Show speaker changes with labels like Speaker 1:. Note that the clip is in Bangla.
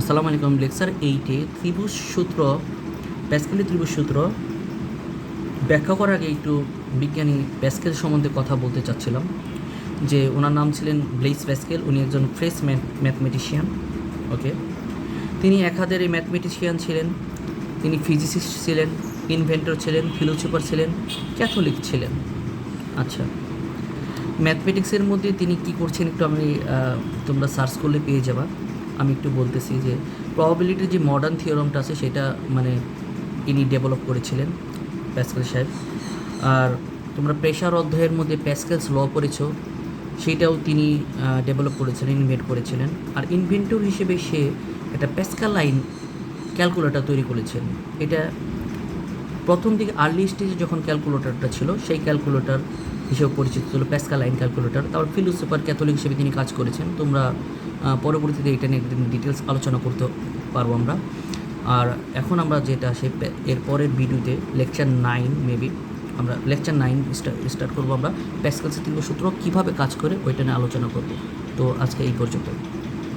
Speaker 1: আসসালামু আলাইকুম। লেকচার 8-এ ত্রিভুজ সূত্র, প্যাসকেলের ত্রিভুজ সূত্র ব্যাখ্যা করার আগে একটু বিজ্ঞানী প্যাসকেল সম্বন্ধে কথা বলতে চাচ্ছিলাম। যে ওনার নাম ছিলেন ব্লেইস প্যাসকেল। উনি একজন ফ্রেঞ্চ ম্যাথমেটিশিয়ান। ওকে, তিনি একাধারে ম্যাথমেটিশিয়ান ছিলেন, তিনি ফিজিসিস্ট ছিলেন, ইনভেন্টর ছিলেন, ফিলোসোফার ছিলেন, ক্যাথলিক ছিলেন। আচ্ছা, ম্যাথমেটিক্সের মধ্যে তিনি কী করছেন একটু তোমরা সার্চ করলে পেয়ে যাবা। আমি একটু বলতেছি যে প্রবাবিলিটির যে মডার্ন থিওরামটা আছে সেটা ইনি ডেভেলপ করেছিলেন, প্যাসকেল সাহেব। আর তোমরা প্রেশার অধ্যায়ের মধ্যে প্যাসকেলস ল পড়েছো, সেইটাও তিনি ডেভেলপ করেছিলেন, ইনভেন্ট করেছিলেন। আর ইনভেন্টর হিসেবে সে একটা প্যাসকেলাইন ক্যালকুলেটর তৈরি করেছেন। এটা প্রথম দিকে আর্লি স্টেজে যখন ক্যালকুলেটরটা ছিল সেই ক্যালকুলেটর হিসেবে পরিচিত ছিল, প্যাসকেলাইন ক্যালকুলেটর। তারপর ফিলোসোফার ক্যাথলিক হিসেবে তিনি কাজ করেছেন। তোমরা পরবর্তীতে এটা নিয়ে একদিন ডিটেলস আলোচনা করতে পারবো আমরা। আর এখন আমরা যেটা এর পরের ভিডিওতে লেকচার 9 মেবি আমরা লেকচার 9 স্টার্ট করবো। আমরা প্যাসকেলের ত্রিভুজ সূত্র কীভাবে কাজ করে ওইটা নিয়ে আলোচনা করব। তো আজকে এই পর্যন্ত।